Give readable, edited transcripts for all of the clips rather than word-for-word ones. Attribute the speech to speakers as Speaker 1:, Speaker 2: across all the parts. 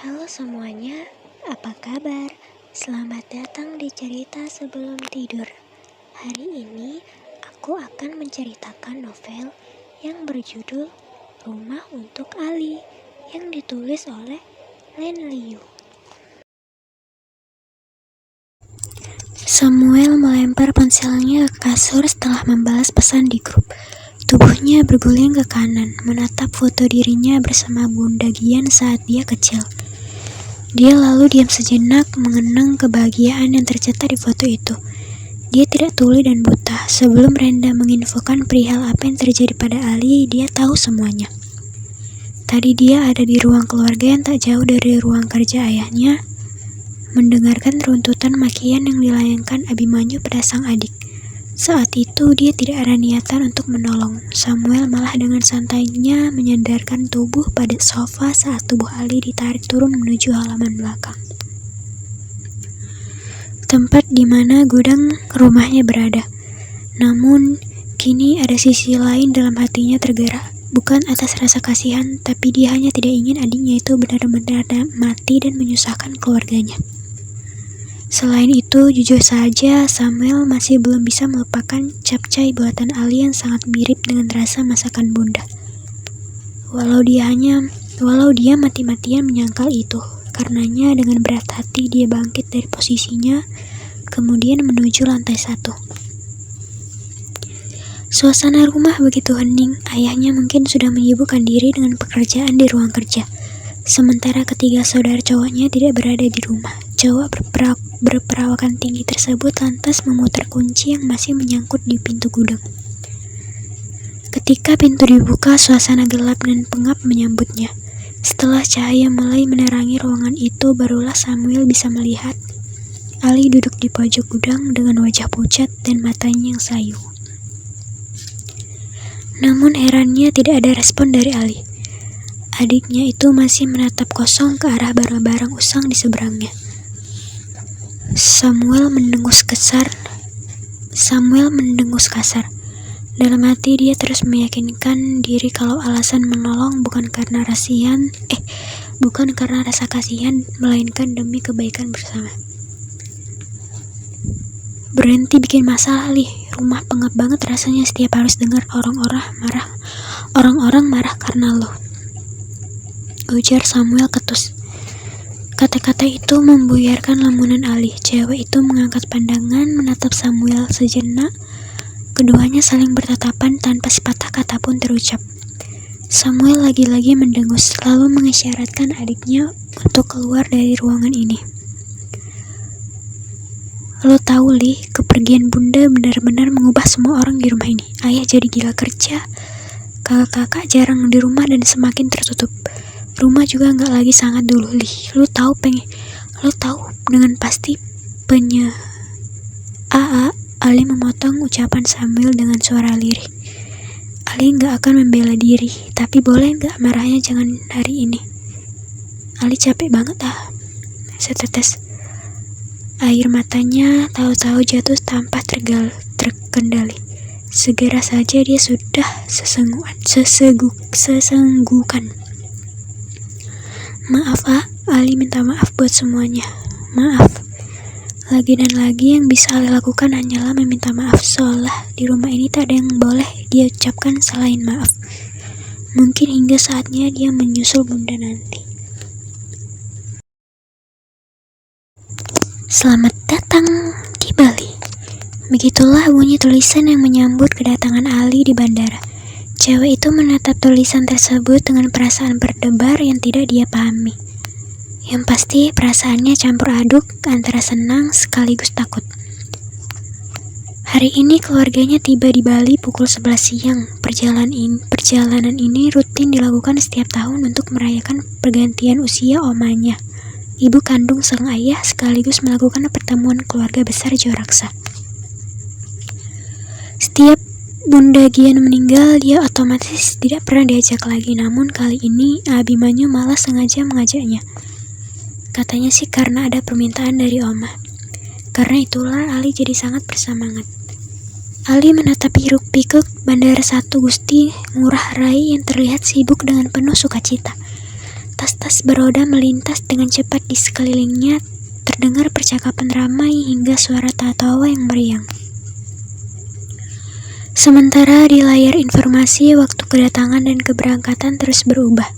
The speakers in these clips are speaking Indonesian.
Speaker 1: Halo semuanya, apa kabar? Selamat datang di cerita sebelum tidur. Hari ini aku akan menceritakan novel yang berjudul Rumah untuk Ali yang ditulis oleh Len Liu. Samuel melempar ponselnya ke kasur setelah membalas pesan di grup. Tubuhnya berguling ke kanan, menatap foto dirinya bersama Bunda Gian saat dia kecil. Dia lalu diam sejenak, mengenang kebahagiaan yang tercetak di foto itu. Dia tidak tuli dan buta. Sebelum Renda menginfokan perihal apa yang terjadi pada Ali, dia tahu semuanya. Tadi dia ada di ruang keluarga yang tak jauh dari ruang kerja ayahnya, mendengarkan runtutan makian yang dilayangkan Abimanyu pada sang adik. Saat itu dia tidak ada niatan untuk menolong. Samuel malah dengan santainya menyandarkan tubuh pada sofa saat tubuh Ali ditarik turun menuju halaman belakang. Tempat di mana gudang rumahnya berada. Namun, kini ada sisi lain dalam hatinya tergerak. Bukan atas rasa kasihan, tapi dia hanya tidak ingin adiknya itu benar-benar mati dan menyusahkan keluarganya. Selain itu, jujur saja Samuel masih belum bisa melupakan capcay buatan Ali yang sangat mirip dengan rasa masakan bunda. Walau dia mati-matian menyangkal itu, karenanya dengan berat hati dia bangkit dari posisinya, kemudian menuju lantai 1. Suasana rumah begitu hening, ayahnya mungkin sudah menyibukkan diri dengan pekerjaan di ruang kerja. Sementara ketiga saudara cowoknya tidak berada di rumah. Cowok berperawakan tinggi tersebut lantas memutar kunci yang masih menyangkut di pintu gudang. Ketika pintu dibuka, suasana gelap dan pengap menyambutnya. Setelah cahaya mulai menerangi ruangan itu, barulah Samuel bisa melihat Ali duduk di pojok gudang dengan wajah pucat dan matanya yang sayu. Namun herannya tidak ada respon dari Ali. Adiknya itu masih menatap kosong ke arah barang-barang usang di seberangnya. Samuel mendengus kasar. Dalam hati dia terus meyakinkan diri kalau alasan menolong bukan karena rasa kasihan, melainkan demi kebaikan bersama. Berhenti bikin masalah, Li. Rumah pengap banget rasanya setiap harus dengar orang-orang marah karena lo. Ujar Samuel ketus. Kata-kata itu membuyarkan lamunan Ali. Cewek itu mengangkat pandangan, menatap Samuel sejenak. Keduanya saling bertatapan tanpa sepatah kata pun terucap. Samuel lagi-lagi mendengus, lalu mengisyaratkan adiknya untuk keluar dari ruangan ini. Lo tahu, Li, kepergian bunda benar-benar mengubah semua orang di rumah ini. Ayah jadi gila kerja, kakak-kakak jarang di rumah dan semakin tertutup. Rumah juga nggak lagi sangat dulu, Li. Lo tahu dengan pasti Ali memotong ucapan Samuel dengan suara lirih. Ali nggak akan membela diri, tapi boleh nggak marahnya jangan hari ini. Ali capek banget Setetes air matanya tahu-tahu jatuh tanpa terkendali. Segera saja dia sudah sesenggukan. Maaf, Ali minta maaf buat semuanya. Maaf. Lagi dan lagi yang bisa Ali lakukan hanyalah meminta maaf, seolah di rumah ini tak ada yang boleh dia ucapkan selain maaf. Mungkin hingga saatnya dia menyusul bunda nanti. Selamat datang di Bali. Begitulah bunyi tulisan yang menyambut kedatangan Ali di bandara. Cewek itu menatap tulisan tersebut dengan perasaan berdebar yang tidak dia pahami. Yang pasti perasaannya campur aduk antara senang sekaligus takut. Hari ini keluarganya tiba di Bali pukul 11 siang. Perjalanan ini rutin dilakukan setiap tahun untuk merayakan pergantian usia omanya, ibu kandung sang ayah, sekaligus melakukan pertemuan keluarga besar Joraksa. Setiap Bunda Gian meninggal, dia otomatis tidak pernah diajak lagi. Namun kali ini Abimanyu malah sengaja mengajaknya. Katanya sih karena ada permintaan dari Oma. Karena itulah Ali jadi sangat bersemangat. Ali menatap hiruk-pikuk Bandara 1 Gusti Ngurah Rai yang terlihat sibuk dengan penuh sukacita. tas-tas beroda melintas dengan cepat di sekelilingnya, terdengar percakapan ramai hingga suara tawa yang meriang. Sementara di layar informasi, waktu kedatangan dan keberangkatan terus berubah.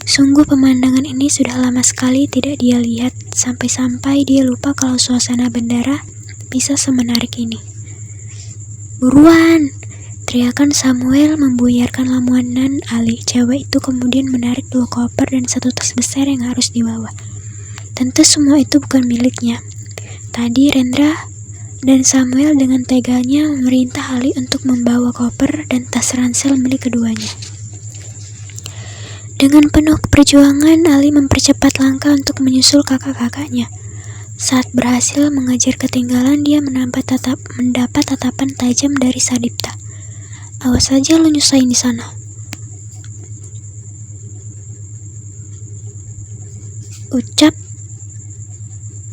Speaker 1: Sungguh pemandangan ini sudah lama sekali tidak dia lihat, sampai-sampai dia lupa kalau suasana bandara bisa semenarik ini. "Buruan!" teriakan Samuel membuyarkan lamunan Ali. Cewek itu kemudian menarik 2 koper dan 1 tas besar yang harus dibawa. Tentu semua itu bukan miliknya. Tadi Rendra dan Samuel dengan teganya memerintah Ali untuk membawa koper dan tas ransel milik keduanya. Dengan penuh perjuangan, Ali mempercepat langkah untuk menyusul kakak-kakaknya. Saat berhasil mengejar ketinggalan, dia mendapat tatapan tajam dari Sadipta. "Awas saja lu nyusahin di sana," ucap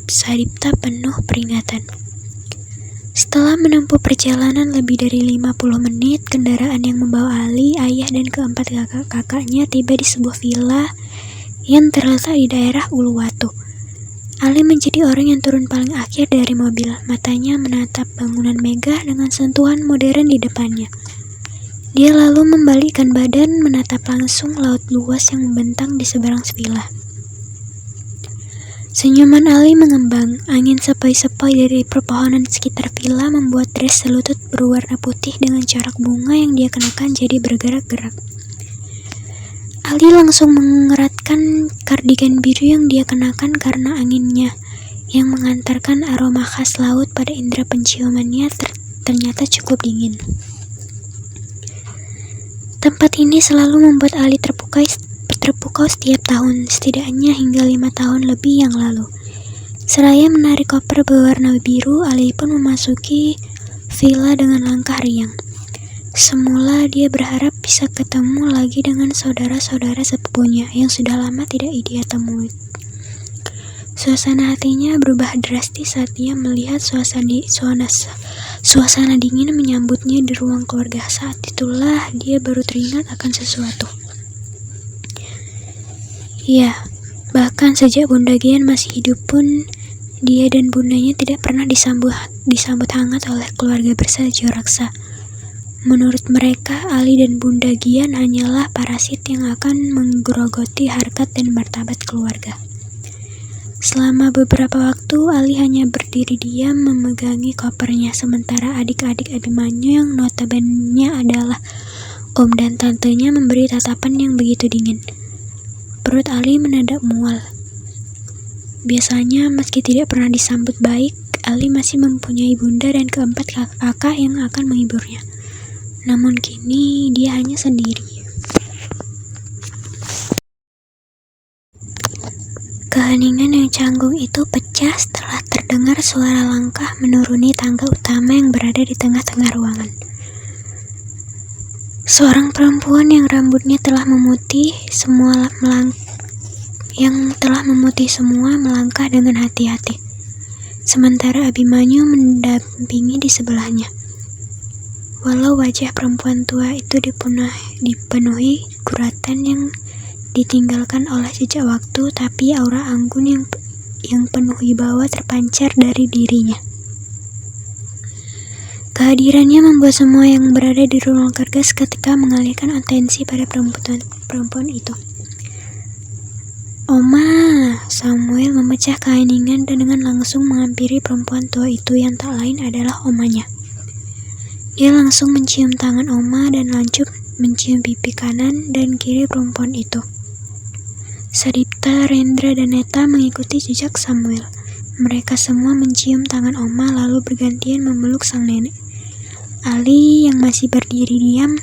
Speaker 1: Sadipta penuh peringatan. Setelah menempuh perjalanan lebih dari 50 menit, kendaraan yang membawa Ali, ayah, dan keempat kakak-kakaknya tiba di sebuah villa yang terletak di daerah Uluwatu. Ali menjadi orang yang turun paling akhir dari mobil. Matanya menatap bangunan megah dengan sentuhan modern di depannya. Dia lalu membalikkan badan menatap langsung laut luas yang membentang di seberang villa. Senyuman Ali mengembang. Angin sepoi-sepoi dari perpohonan sekitar villa membuat dress selutut berwarna putih dengan corak bunga yang dia kenakan jadi bergerak-gerak. Ali langsung mengeratkan kardigan biru yang dia kenakan karena anginnya yang mengantarkan aroma khas laut pada indera penciumannya ternyata cukup dingin. Tempat ini selalu membuat Ali terpukau setiap tahun, setidaknya hingga 5 tahun lebih yang lalu. Seraya menarik koper berwarna biru, Ali pun memasuki villa dengan langkah riang. Semula dia berharap bisa ketemu lagi dengan saudara-saudara sepupunya yang sudah lama tidak dia temui. Suasana hatinya berubah drastis saat dia melihat suasana dingin menyambutnya di ruang keluarga. Saat itulah dia baru teringat akan sesuatu. Ya, bahkan sejak Bunda Gian masih hidup pun, dia dan bundanya tidak pernah disambut hangat oleh keluarga besar Joraksa. Menurut mereka, Ali dan Bunda Gian hanyalah parasit yang akan menggerogoti harkat dan martabat keluarga. Selama beberapa waktu, Ali hanya berdiri diam memegangi kopernya, sementara adik-adik Abimanyu yang notabene adalah om dan tantenya memberi tatapan yang begitu dingin. Perut Ali mendadak mual. Biasanya, meski tidak pernah disambut baik, Ali masih mempunyai bunda dan keempat kakak yang akan menghiburnya. Namun kini, dia hanya sendiri. Keheningan yang canggung itu pecah setelah terdengar suara langkah menuruni tangga utama yang berada di tengah-tengah ruangan. Seorang perempuan yang rambutnya telah memutih semua melangkah dengan hati-hati. Sementara Abimanyu mendampingi di sebelahnya. Walau wajah perempuan tua itu dipenuhi guratan yang ditinggalkan oleh jejak waktu, tapi aura anggun yang penuh wibawa terpancar dari dirinya. Kehadirannya membuat semua yang berada di ruang kerja seketika mengalihkan atensi pada perempuan itu. "Oma!" Samuel memecah keheningan dan dengan langsung menghampiri perempuan tua itu yang tak lain adalah omanya. Dia langsung mencium tangan Oma dan lanjut mencium pipi kanan dan kiri perempuan itu. Sadipta, Rendra, dan Neta mengikuti jejak Samuel. Mereka semua mencium tangan Oma lalu bergantian memeluk sang nenek. Ali yang masih berdiri diam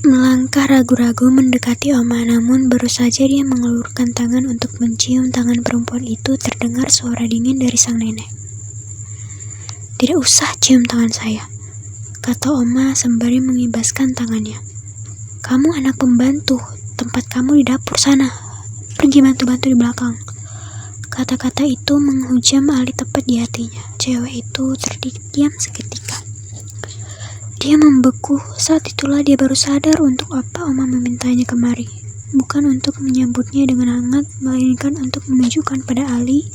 Speaker 1: melangkah ragu-ragu mendekati Oma, namun baru saja dia mengelurkan tangan untuk mencium tangan perempuan itu, terdengar suara dingin dari sang nenek. "Tidak usah cium tangan saya," kata Oma sembari mengibaskan tangannya. "Kamu anak pembantu, tempat kamu di dapur sana. Pergi bantu-bantu di belakang." Kata-kata itu menghujam Ali tepat di hatinya. Cewek itu terdiam seketika. Dia membeku. Saat itulah dia baru sadar untuk apa Oma memintanya kemari. bukan untuk menyambutnya dengan hangat, melainkan untuk menunjukkan pada Ali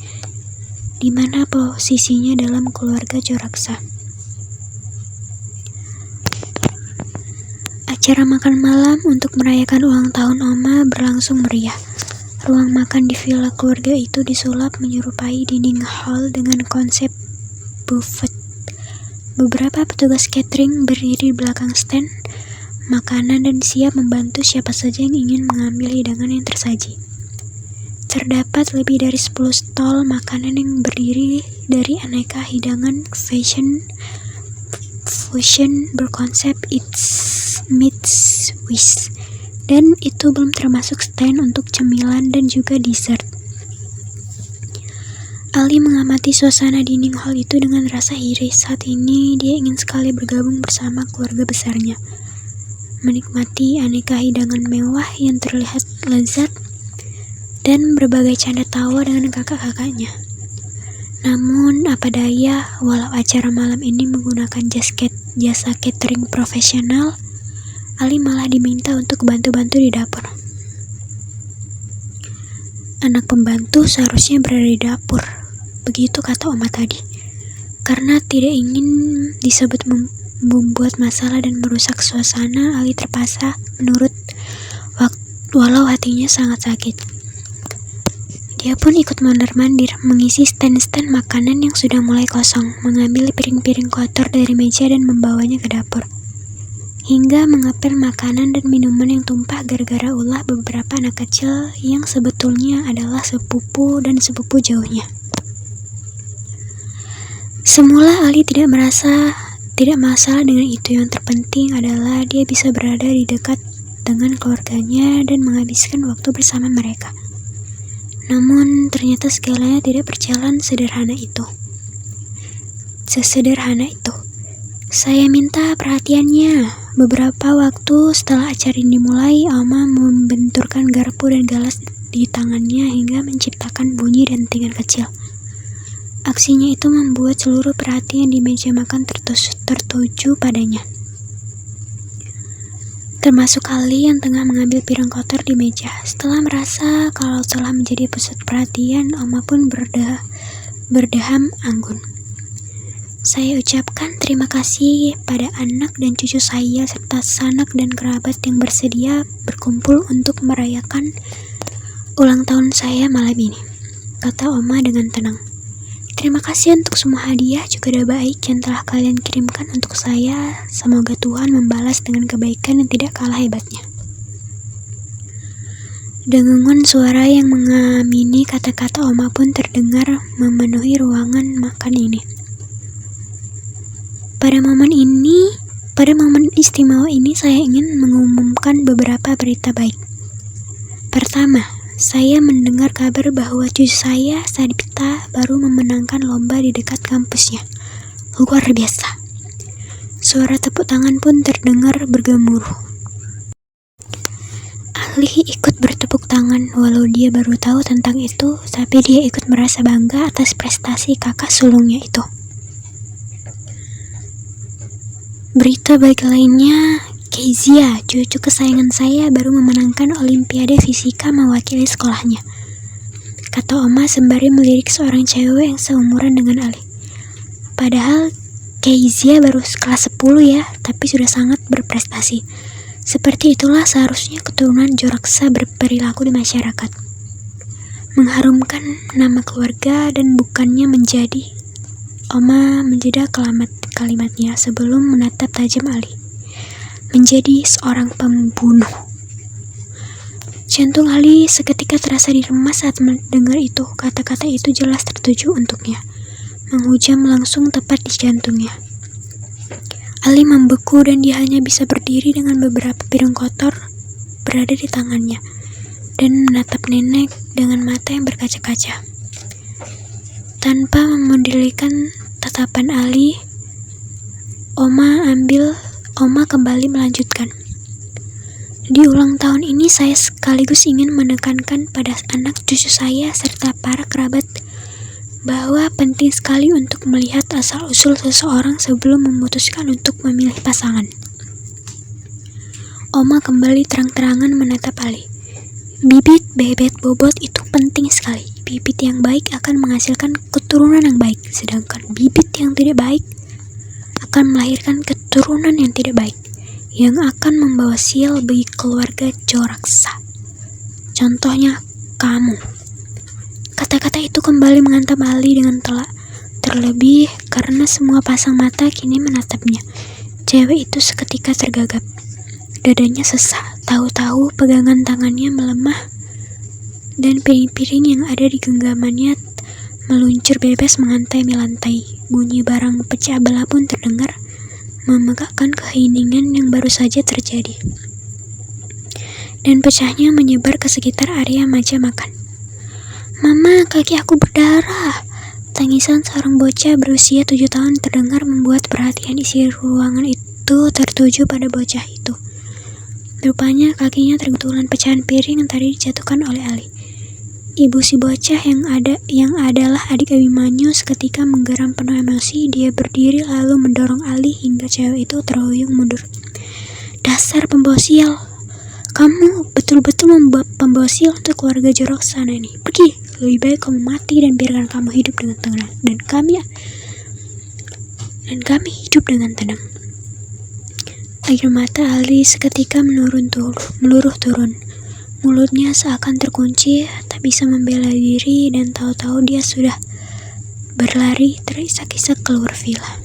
Speaker 1: di mana posisinya dalam keluarga Joraksa. Acara makan malam untuk merayakan ulang tahun Oma berlangsung meriah. Ruang makan di villa keluarga itu disulap menyerupai dining hall dengan konsep buffet. Beberapa petugas catering berdiri di belakang stand makanan dan siap membantu siapa saja yang ingin mengambil hidangan yang tersaji. Terdapat lebih dari 10 stol makanan yang berdiri dari aneka hidangan fusion berkonsep Eats Meets Wish. Dan itu belum termasuk stand untuk cemilan dan juga dessert. Ali mengamati suasana dining hall itu dengan rasa iri. Saat ini dia ingin sekali bergabung bersama keluarga besarnya, menikmati aneka hidangan mewah yang terlihat lezat, dan berbagai canda tawa dengan kakak-kakaknya. Namun, apa daya, walau acara malam ini menggunakan jasa catering profesional, Ali malah diminta untuk bantu-bantu di dapur. Anak pembantu seharusnya berada di dapur, begitu kata Oma tadi. Karena tidak ingin disebut membuat masalah dan merusak suasana, Ali terpaksa menurut walau hatinya sangat sakit. Dia pun ikut mondar-mandir, mengisi stand-stand makanan yang sudah mulai kosong, mengambil piring-piring kotor dari meja dan membawanya ke dapur, hingga mengepel makanan dan minuman yang tumpah gara-gara ulah beberapa anak kecil yang sebetulnya adalah sepupu dan sepupu jauhnya. Semula Ali tidak masalah dengan itu. Yang terpenting adalah dia bisa berada di dekat dengan keluarganya dan menghabiskan waktu bersama mereka. Namun ternyata segalanya tidak berjalan sesederhana itu. Saya minta perhatiannya. Beberapa waktu setelah acara dimulai, Oma membenturkan garpu dan gelas di tangannya hingga menciptakan bunyi dentingan kecil. Aksinya itu membuat seluruh perhatian di meja makan tertuju padanya, termasuk Ali yang tengah mengambil piring kotor di meja. Setelah merasa kalau telah menjadi pusat perhatian, Oma pun berdeham anggun. Saya ucapkan terima kasih pada anak dan cucu saya serta sanak dan kerabat yang bersedia berkumpul untuk merayakan ulang tahun saya malam ini, kata Oma dengan tenang. Terima kasih untuk semua hadiah juga doa baik yang telah kalian kirimkan untuk saya. Semoga Tuhan membalas dengan kebaikan yang tidak kalah hebatnya. Dengungan suara yang mengamini kata-kata Oma pun terdengar memenuhi ruangan makan ini. Pada momen istimewa ini saya ingin mengumumkan beberapa berita baik. Pertama, saya mendengar kabar bahwa cucu saya, Sadipta, baru memenangkan lomba di dekat kampusnya. Luar biasa. Suara tepuk tangan pun terdengar bergemuruh. Ali ikut bertepuk tangan, walau dia baru tahu tentang itu, tapi dia ikut merasa bangga atas prestasi kakak sulungnya itu. Berita baik lainnya, Kezia, cucu kesayangan saya, baru memenangkan Olimpiade Fisika mewakili sekolahnya, kata Oma sembari melirik seorang cewek yang seumuran dengan Ali. Padahal Kezia baru kelas 10 ya, tapi sudah sangat berprestasi. Seperti itulah seharusnya keturunan Joraksa berperilaku di masyarakat. Mengharumkan nama keluarga dan bukannya menjadi. Oma menjeda kalimatnya sebelum menatap tajam Ali. Menjadi seorang pembunuh. Jantung Ali seketika terasa diremas saat mendengar itu. Kata-kata itu jelas tertuju untuknya, menghujam langsung tepat di jantungnya. Ali membeku dan dia hanya bisa berdiri dengan beberapa piring kotor berada di tangannya dan menatap nenek dengan mata yang berkaca-kaca. Tanpa memodelkan tatapan Ali, Oma kembali melanjutkan. Di ulang tahun ini saya sekaligus ingin menekankan pada anak cucu saya serta para kerabat bahwa penting sekali untuk melihat asal-usul seseorang sebelum memutuskan untuk memilih pasangan. Oma kembali terang-terangan menatap Ali. Bibit bebek bobot itu penting sekali. Bibit yang baik akan menghasilkan keturunan yang baik, sedangkan bibit yang tidak baik akan melahirkan keturunan yang tidak baik, yang akan membawa sial bagi keluarga Joraksa. Contohnya, kamu. Kata-kata itu kembali menghantam Ali dengan telak. Terlebih karena semua pasang mata kini menatapnya. Cewek itu seketika tergagap. Dadanya sesak, tahu-tahu pegangan tangannya melemah dan piring-piring yang ada di genggamannya meluncur bebas mengantai-lantai. Bunyi barang pecah belah pun terdengar, memegakkan keheningan yang baru saja terjadi. Dan pecahnya menyebar ke sekitar area meja makan. "Mama, kaki aku berdarah." Tangisan seorang bocah berusia 7 tahun terdengar, membuat perhatian isi ruangan itu tertuju pada bocah itu. Rupanya kakinya tergentulan pecahan piring yang tadi dijatuhkan oleh Ali. Ibu si bocah yang adalah adik Abimanyu seketika menggeram penuh emosi. Dia berdiri lalu mendorong Ali hingga cewek itu terhuyung mundur. "Dasar pembawa sial! Kamu betul-betul membuat pembawa sial untuk keluarga jorok sana ini. Pergi! Lebih baik kamu mati dan biarkan kamu hidup dengan tenang. Dan kami hidup dengan tenang." Air mata Ali seketika meluruh turun. Mulutnya seakan terkunci, tak bisa membela diri, dan tahu-tahu dia sudah berlari terisak-isak keluar villa.